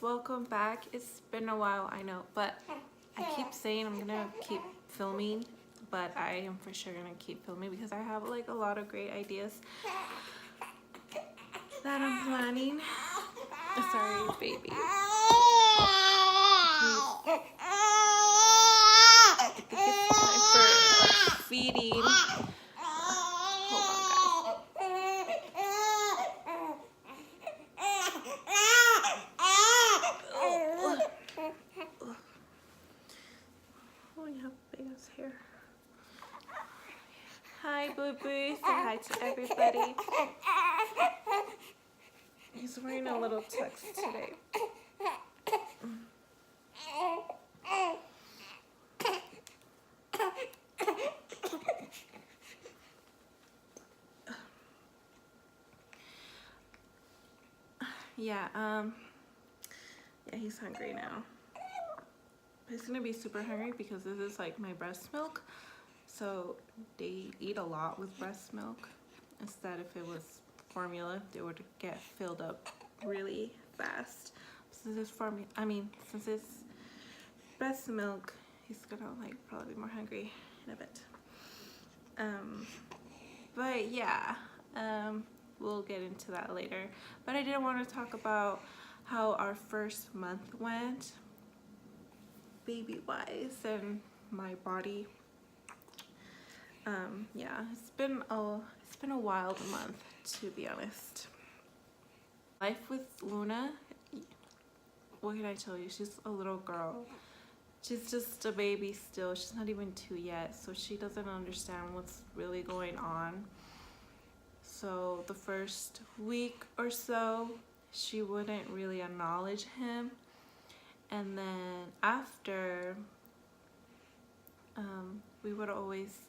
welcome back. It's been a while, I know, but I keep saying I'm gonna keep filming, but I am for sure gonna keep filming because I have like a lot of great ideas that I'm planning. Sorry, baby. I think it's time for feeding. Hold on, guys. Oh, you have big ass hair. Hi, boo boo. Say hi to everybody. He's wearing a little tux today. Yeah, he's hungry now. He's gonna be super hungry because this is like my breast milk. So they eat a lot with breast milk. Instead, if it was formula, they would get filled up really fast. Since it's since it's breast milk, he's gonna like probably be more hungry in a bit. But yeah, we'll get into that later. But I did want to talk about how our first month went, baby-wise, and my body. Yeah, it's been a wild month, to be honest. Life with Luna, what can I tell you? She's a little girl. She's just a baby still. She's not even 2 yet, so she doesn't understand what's really going on. So the first week or so, she wouldn't really acknowledge him. And then after, we would always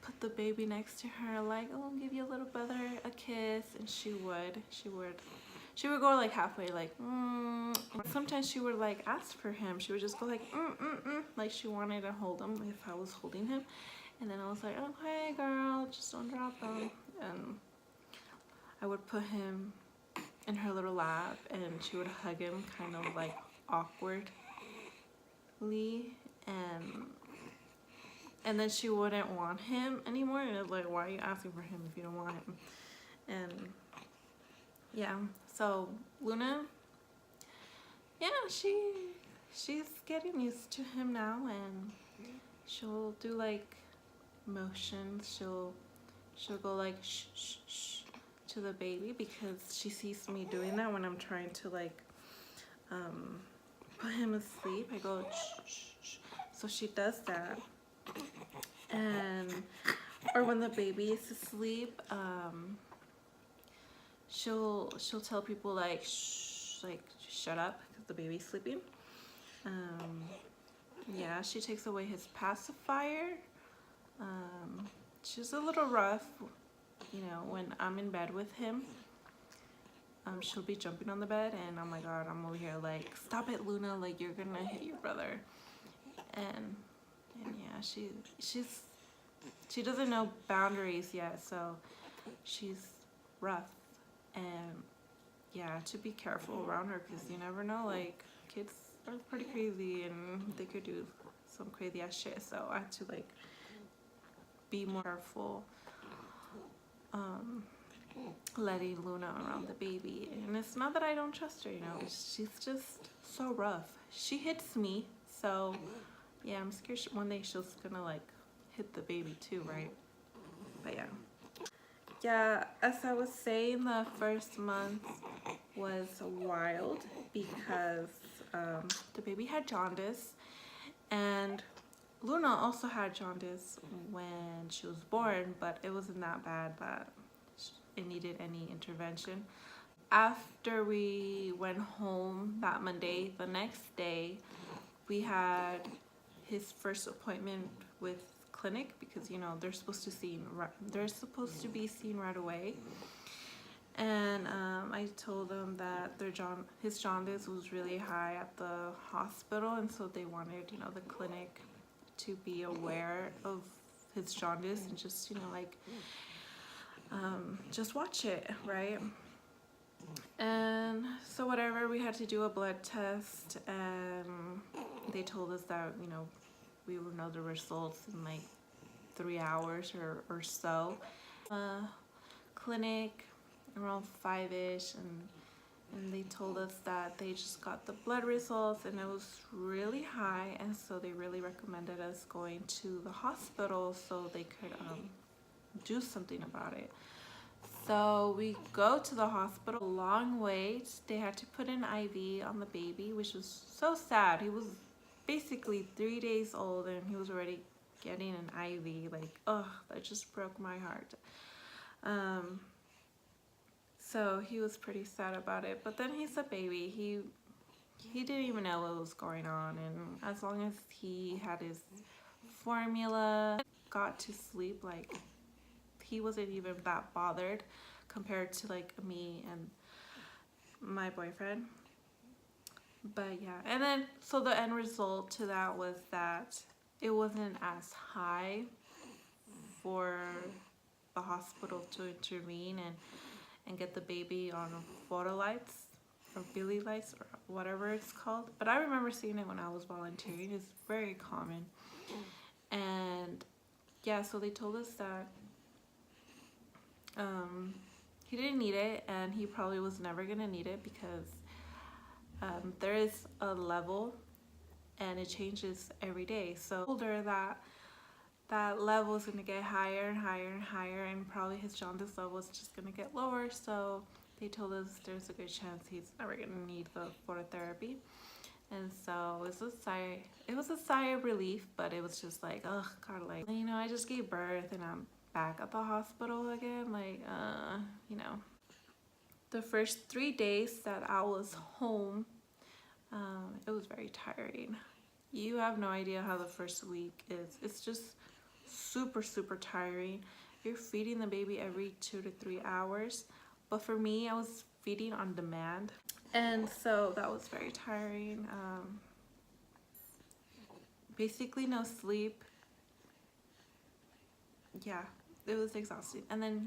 put the baby next to her, like, oh, I'll give you a little brother a kiss, and she would go like halfway, like, Sometimes she would like ask for him. She would just go like, like she wanted to hold him if I was holding him. And then I was like, okay, girl, just don't drop him. And I would put him in her little lap, and she would hug him kind of like awkwardly, and then she wouldn't want him anymore, and it's like, why are you asking for him if you don't want him? And yeah, so Luna, yeah, she's getting used to him now, and she'll do like motions. She'll go like shh shh shh to the baby because she sees me doing that when I'm trying to like put him asleep. I go shh shh shh. So she does that. And or when the baby is asleep, she'll tell people like shh, like shut up because the baby's sleeping. Yeah, she takes away his pacifier. She's a little rough, you know, when I'm in bed with him. She'll be jumping on the bed, and oh my god, I'm over here like, stop it, Luna, like you're gonna hit your brother. And yeah, she doesn't know boundaries yet, so she's rough. And yeah, to be careful around her because you never know, like kids are pretty crazy and they could do some crazy ass shit. So I had to like be more careful letting Luna around the baby. And it's not that I don't trust her, you know, she's just so rough. She hits me, so yeah, I'm scared one day she's gonna like hit the baby too, right? But yeah, as I was saying, the first month was wild because the baby had jaundice, and Luna also had jaundice when she was born, but it wasn't that bad that it needed any intervention. After we went home that Monday, the next day we had his first appointment with clinic because, you know, they're supposed to be seen right away. And I told them that his jaundice was really high at the hospital, and so they wanted, you know, the clinic to be aware of his jaundice and just, you know, like just watch it, right? And so whatever, we had to do a blood test, and they told us that, you know, we would know the results in like 3 hours or so. Clinic around 5-ish, and they told us that they just got the blood results and it was really high, and so they really recommended us going to the hospital so they could do something about it. So we go to the hospital, long wait. They had to put an IV on the baby, which was so sad. He was basically 3 days old and he was already getting an IV. Like, oh, that just broke my heart. So he was pretty sad about it, but then he's a baby. He didn't even know what was going on, and as long as he had his formula, got to sleep, like he wasn't even that bothered compared to like me and my boyfriend. But yeah, and then so the end result to that was that it wasn't as high for the hospital to intervene and get the baby on photo lights or Billy lights or whatever it's called. But I remember seeing it when I was volunteering. It's very common. And yeah, so they told us that he didn't need it, and he probably was never gonna need it because there is a level and it changes every day. So older, that level is gonna get higher and higher and higher, and probably his jaundice level is just gonna get lower. So they told us there's a good chance he's never gonna need the phototherapy. And so it was a sigh of relief, but it was just like, oh God, like, you know, I just gave birth and I'm back at the hospital again. Like, you know, the first 3 days that I was home, it was very tiring. You have no idea how the first week is. It's just super, super tiring. You're feeding the baby every 2 to 3 hours. But for me, I was feeding on demand. And so that was very tiring. Basically no sleep. Yeah, it was exhausting. And then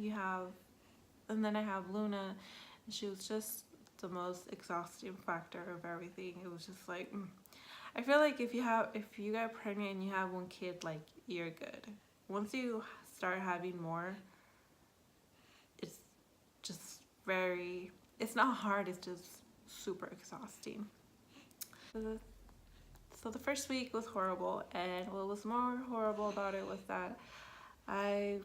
I have Luna, and she was just the most exhausting factor of everything. It was just like, I feel like if you get pregnant and you have one kid, like, you're good. Once you start having more, it's just it's not hard, it's just super exhausting. So the first week was horrible, and what was more horrible about it was that I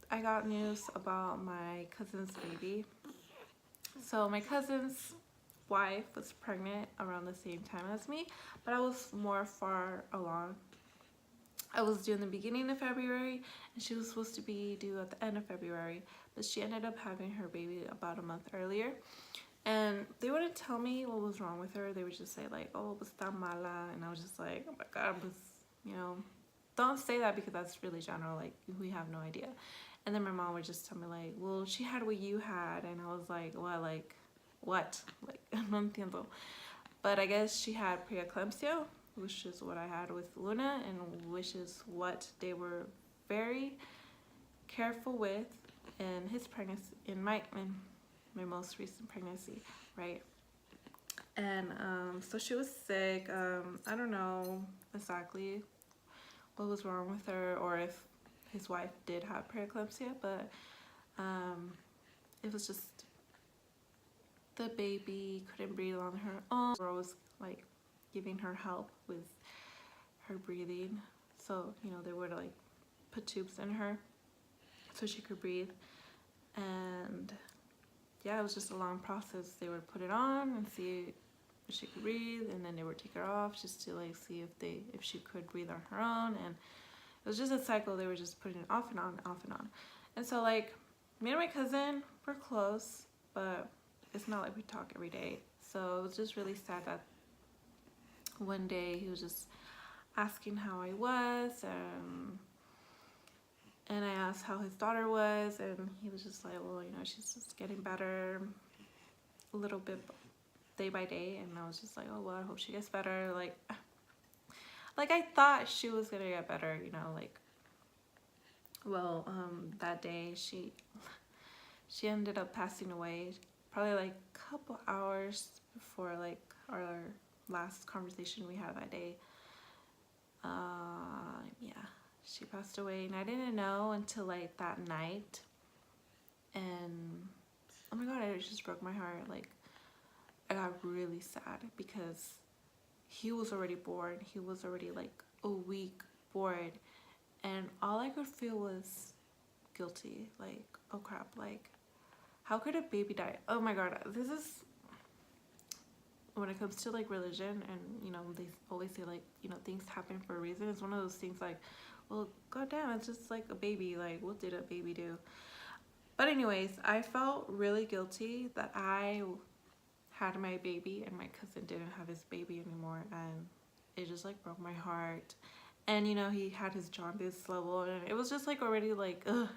got news about my cousin's baby. So my cousin's wife was pregnant around the same time as me, but I was more far along. I was due in the beginning of February, and she was supposed to be due at the end of February, but she ended up having her baby about a month earlier. And they wouldn't tell me what was wrong with her. They would just say like, oh, está mala, and I was just like, oh my God, you know, don't say that because that's really general, like we have no idea. And then my mom would just tell me like, well, she had what you had, and I was like, well, like what? Like, no entiendo. But I guess she had preeclampsia, which is what I had with Luna, and which is what they were very careful with in his pregnancy, in my most recent pregnancy, right? And so she was sick. I don't know exactly what was wrong with her, or if his wife did have preeclampsia, but it was just the baby couldn't breathe on her own. I was like giving her help with her breathing, so you know they would like put tubes in her so she could breathe. And yeah, it was just a long process. They would put it on and see if she could breathe, and then they would take her off just to like see if she could breathe on her own. And it was just a cycle. They were just putting it off and on, off and on. And so like me and my cousin were close, but it's not like we talk every day. So it was just really sad that one day he was just asking how I was, and I asked how his daughter was, and he was just like, well, you know, she's just getting better a little bit day by day. And I was just like, oh well, I hope she gets better. Like I thought she was gonna get better, you know, like, well, that day she ended up passing away. probably like a couple hours before like our last conversation we had that day. Yeah, she passed away, and I didn't know until like that night. And oh my god, it just broke my heart. Like, I got really sad because he was already born. He was already like a week born, and all I could feel was guilty. Like, oh crap, like how could a baby die? Oh my god, this is when it comes to like religion, and you know, they always say like, you know, things happen for a reason. It's one of those things like, well, goddamn, it's just like a baby. Like, what did a baby do? But anyways, I felt really guilty that I had my baby and my cousin didn't have his baby anymore, and it just like broke my heart. And you know, he had his jaundice level, and it was just like already like I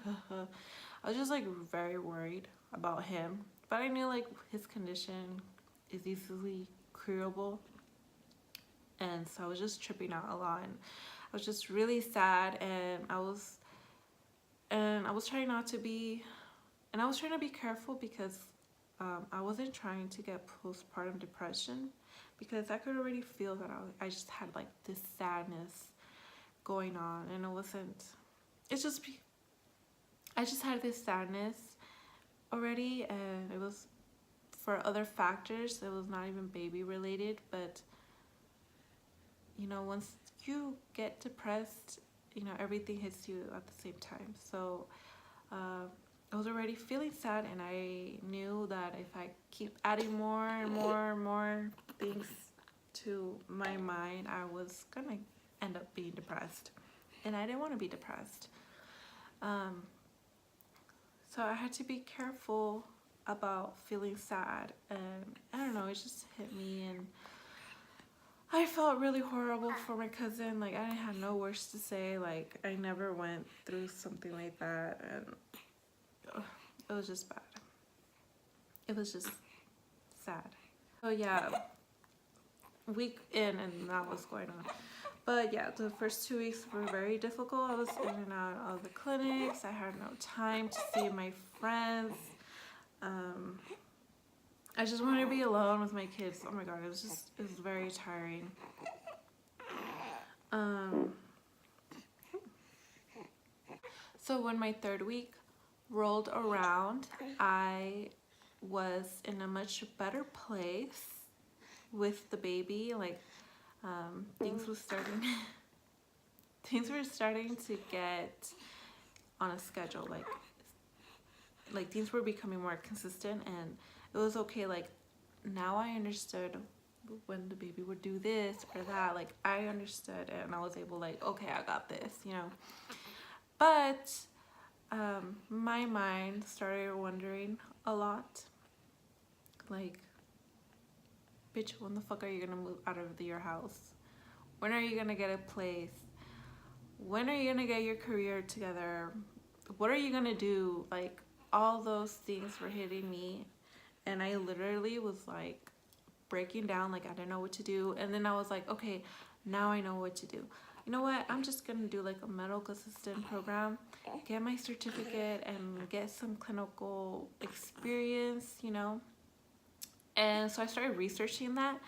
was just like very worried about him. But I knew like his condition is easily curable, and so I was just tripping out a lot, and I was just really sad, and I was trying not to be, and I was trying to be careful because I wasn't trying to get postpartum depression, because I could already feel that I just had like this sadness going on, and I just had this sadness already, and it was for other factors. It was not even baby related, but you know, once you get depressed, you know, everything hits you at the same time. So I was already feeling sad, and I knew that if I keep adding more and more and more things to my mind, I was gonna end up being depressed, and I didn't want to be depressed. So I had to be careful about feeling sad, and I don't know, it just hit me, and I felt really horrible for my cousin. Like, I had no words to say. Like, I never went through something like that, and it was just bad. It was just sad. So yeah, week in, and that was going on. But yeah, the first 2 weeks were very difficult. I was in and out of the clinics. I had no time to see my friends. I just wanted to be alone with my kids. Oh my god, it was very tiring. So when my 3rd week rolled around, I was in a much better place with the baby. Like, things were starting to get on a schedule. Like things were becoming more consistent, and it was okay. Like, now I understood when the baby would do this or that. Like, I understood it, and I was able, like, okay, I got this, you know. But my mind started wondering a lot, like, bitch, when the fuck are you gonna move out of your house? When are you gonna get a place? When are you gonna get your career together? What are you gonna do? Like, all those things were hitting me, and I literally was like breaking down. Like, I didn't know what to do. And then I was like, okay, now I know what to do. You know what, I'm just gonna do like a medical assistant program, get my certificate, and get some clinical experience, you know. And so I started researching that,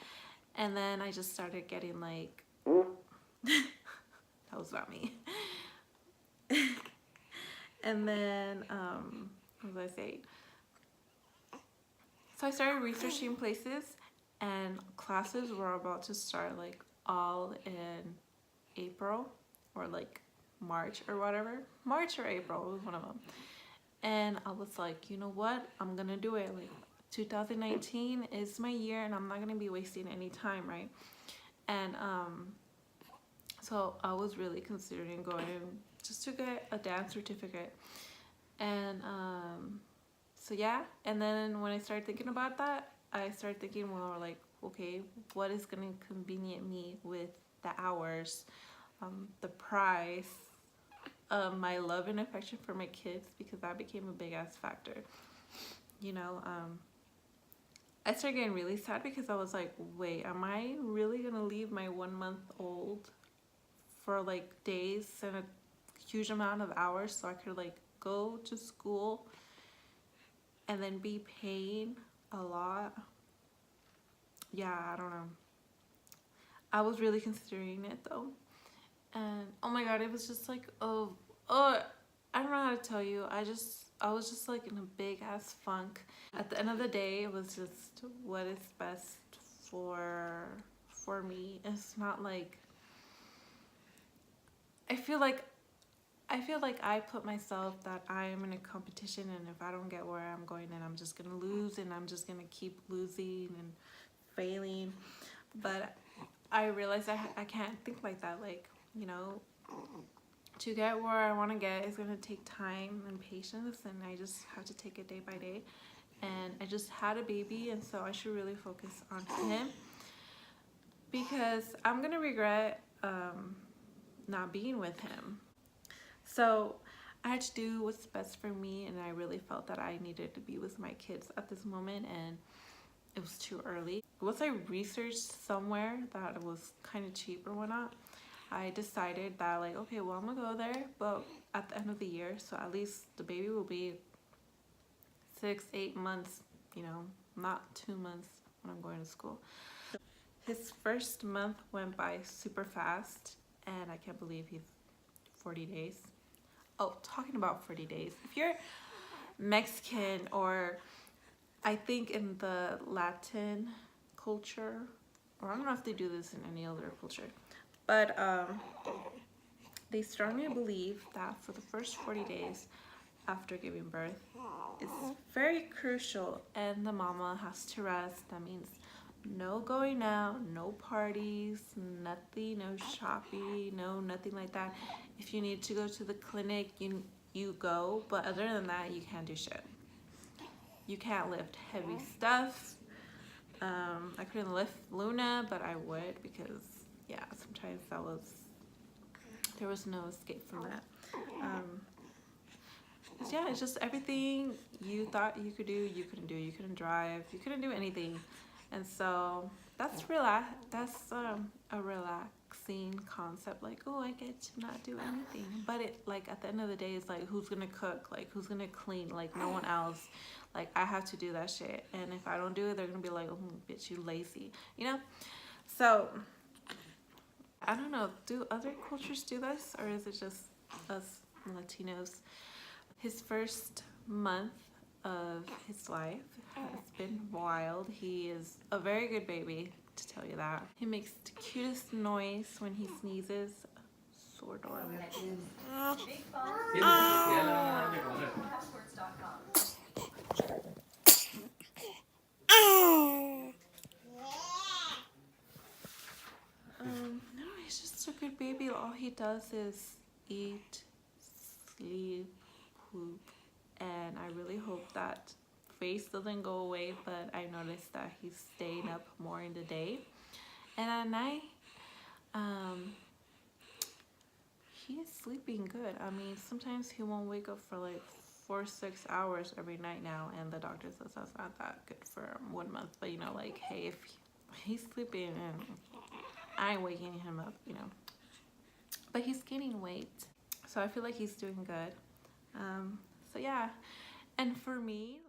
and then I just started getting like that was not me. And then what was I saying? So I started researching places, and classes were about to start like all in April or like March or whatever. March or April was one of them. And I was like, you know what, I'm gonna do it. Like, 2019 is my year, and I'm not gonna be wasting any time, right? And so I was really considering going just to get a dance certificate. And so yeah, and then when I started thinking about that, I started thinking more like, okay, what is gonna convenient me with the hours, the price, my love and affection for my kids, because that became a big ass factor, you know. I started getting really sad because I was like, wait, am I really gonna leave my 1-month-old for like days and a huge amount of hours so I could like go to school and then be paying a lot. Yeah, I don't know. I was really considering it though. And oh my god, it was just like, oh, I don't know how to tell you. I was just like in a big ass funk. At the end of the day, it was just what is best for me. It's not like, I feel like I put myself that I am in a competition, and if I don't get where I'm going, then I'm just gonna lose, and I'm just gonna keep losing and failing. But I realized I can't think like that. Like, you know, to get where I want to get is going to take time and patience, and I just have to take it day by day. And I just had a baby, and so I should really focus on him, because I'm going to regret not being with him. So I had to do what's best for me, and I really felt that I needed to be with my kids at this moment, and it was too early. Once I researched somewhere that it was kind of cheap or whatnot, I decided that, like, okay, well, I'm gonna go there, but at the end of the year, so at least the baby will be 6-8 months, you know, not 2 months when I'm going to school. His first month went by super fast, and I can't believe he's 40 days. Oh, talking about 40 days. If you're Mexican, or I think in the Latin culture, or I don't know if they do this in any other culture, but they strongly believe that for the first 40 days after giving birth, it's very crucial, and the mama has to rest. That means no going out, no parties, nothing, no shopping, no nothing like that. If you need to go to the clinic, you go, but other than that, you can't do shit. You can't lift heavy stuff. I couldn't lift Luna, but I would, because yeah, sometimes there was no escape from that. Yeah, it's just everything you thought you could do, you couldn't do. You couldn't drive, you couldn't do anything. And so that's a relaxing concept. Like, oh, I get to not do anything. But it, like, at the end of the day, it's like, who's gonna cook? Like, who's gonna clean? Like, no one else. Like, I have to do that shit. And if I don't do it, they're gonna be like, oh, bitch, you lazy. You know? So I don't know. Do other cultures do this, or is it just us Latinos? His first month of his life has been wild. He is a very good baby, to tell you that. He makes the cutest noise when he sneezes. So adorable. No, he's just a good baby. All he does is eat, sleep, poop, and I really hope that face doesn't go away, but I noticed that he's staying up more in the day, and at night he is sleeping good. I mean, sometimes he won't wake up for like 4-6 hours every night now, and the doctor says that's not that good for 1 month. But you know, like, hey, if he's sleeping, and I ain't waking him up, you know. But he's gaining weight, so I feel like he's doing good. So yeah. And for me,